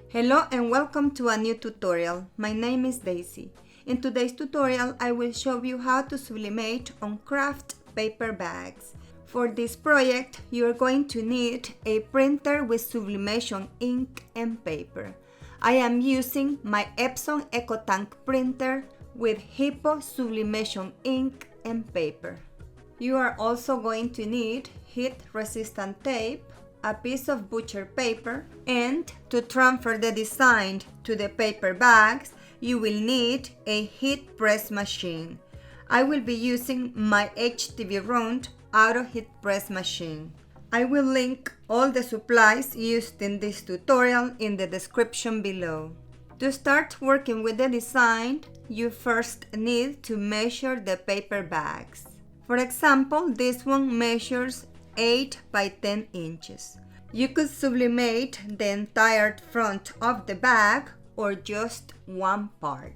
Hello and welcome to a new tutorial. My name is Daisy. In today's tutorial, I will show you how to sublimate on Kraft paper bags. For this project, you are going to need a printer with sublimation ink and paper. I am using my Epson EcoTank printer with Hippo sublimation ink and paper. You are also going to need heat-resistant tape, a piece of butcher paper, and to transfer the design to the paper bags, you will need a heat press machine. I will be using my HTV Round auto heat press machine. I will link all the supplies used in this tutorial in the description below. To start working with the design, you first need to measure the paper bags. For example, this one measures 8 by 10 inches. You could sublimate the entire front of the bag or just one part.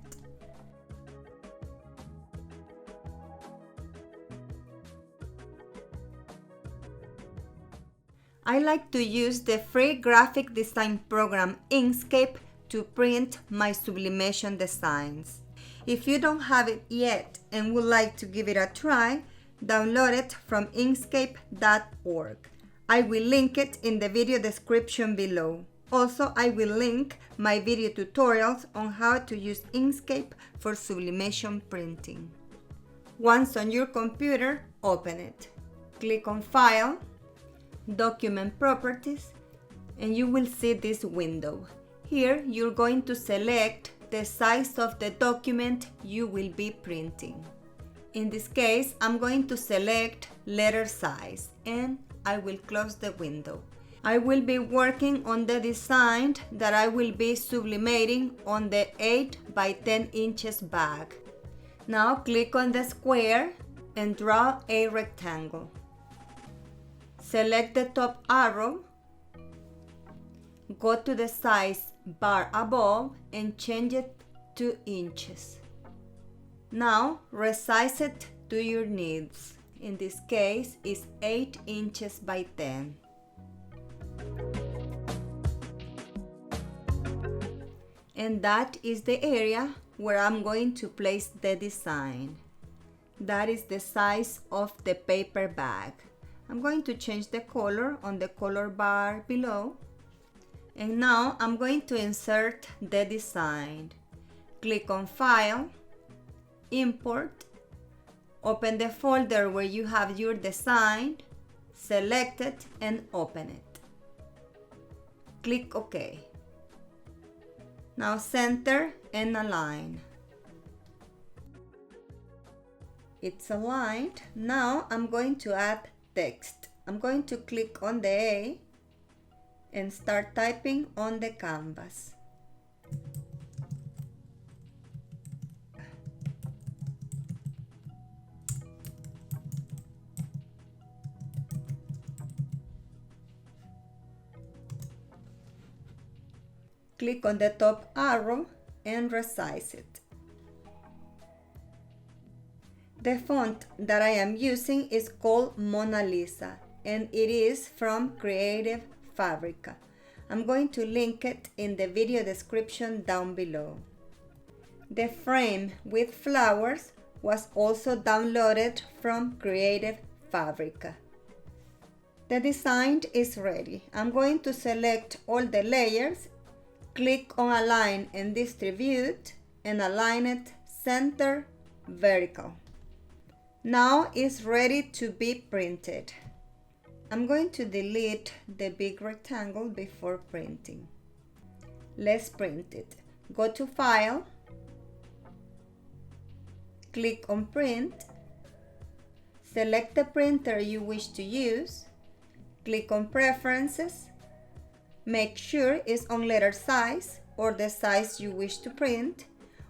I like to use the free graphic design program Inkscape to print my sublimation designs. If you don't have it yet and would like to give it a try, download it from inkscape.org. I will link it in the video description below. Also, I will link my video tutorials on how to use Inkscape for sublimation printing. Once on your computer, open it. Click on File, Document Properties, and you will see this window. Here, you're going to select the size of the document you will be printing. In this case, I'm going to select letter size and I will close the window. I will be working on the design that I will be sublimating on the 8 by 10 inches bag. Now click on the square and draw a rectangle. Select the top arrow, go to the size bar above and change it to inches. Now resize it to your needs. In this case, it's 8 inches by 10. And that is the area where I'm going to place the design. That is the size of the paper bag. I'm going to change the color on the color bar below. And now I'm going to insert the design. Click on File, Import, open the folder where you have your design, select it and open it. Click OK. Now center and align. It's aligned. Now I'm going to add text. I'm going to click on the A and start typing on the canvas. Click on the top arrow and resize it. The font that I am using is called Mona Lisa and it is from Creative Fabrica. I'm going to link it in the video description down below. The frame with flowers was also downloaded from Creative Fabrica. The design is ready. I'm going to select all the layers, click on Align and Distribute and align it center vertical. Now it's ready to be printed. I'm going to delete the big rectangle before printing. Let's print it. Go to File, click on Print, select the printer you wish to use, click on Preferences, make sure it's on letter size or the size you wish to print.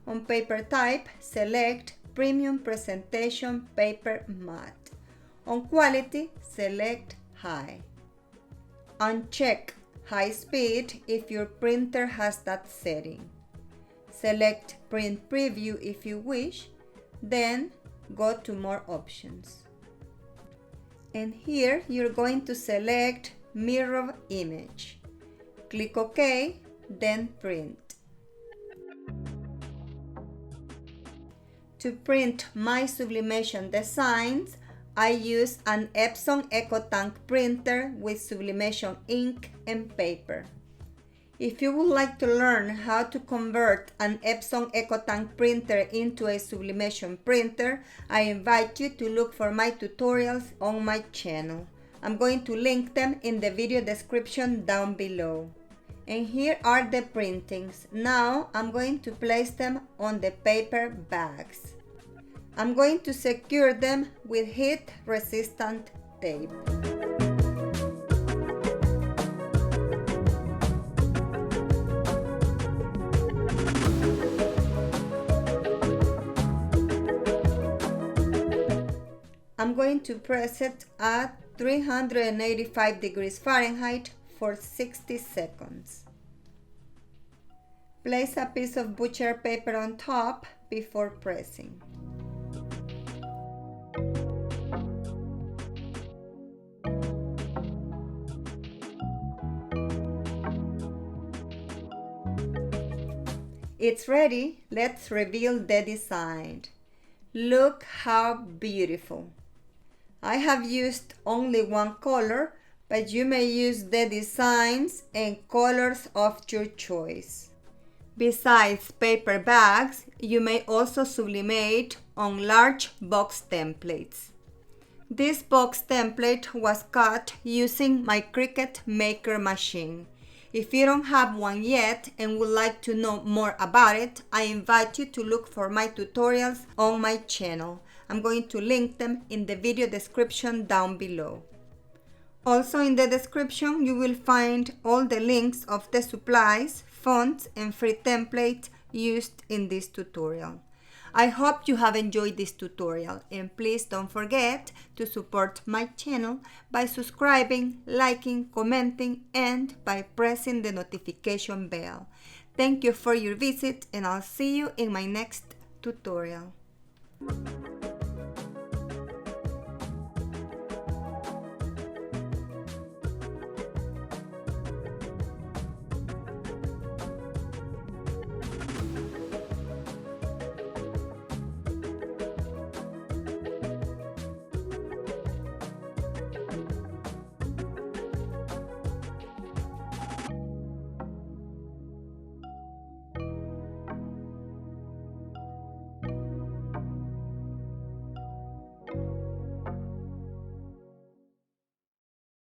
On paper type, select Premium Presentation Paper Matte. On quality, select High. Uncheck High Speed if your printer has that setting. Select Print Preview if you wish, then go to More Options. And here you're going to select Mirror Image. Click OK, then print. To print my sublimation designs, I use an Epson EcoTank printer with sublimation ink and paper. If you would like to learn how to convert an Epson EcoTank printer into a sublimation printer, I invite you to look for my tutorials on my channel. I'm going to link them in the video description down below. And here are the printings. Now I'm going to place them on the paper bags. I'm going to secure them with heat-resistant tape. I'm going to press it at 385 degrees Fahrenheit for 60 seconds. Place a piece of butcher paper on top before pressing. It's ready. Let's reveal the design. Look how beautiful. I have used only one color, but you may use the designs and colors of your choice. Besides paper bags, you may also sublimate on large box templates. This box template was cut using my Cricut Maker machine. If you don't have one yet and would like to know more about it, I invite you to look for my tutorials on my channel. I'm going to link them in the video description down below. Also in the description you will find all the links of the supplies, fonts and free templates used in this tutorial. I hope you have enjoyed this tutorial and please don't forget to support my channel by subscribing, liking, commenting and by pressing the notification bell. Thank you for your visit and I'll see you in my next tutorial.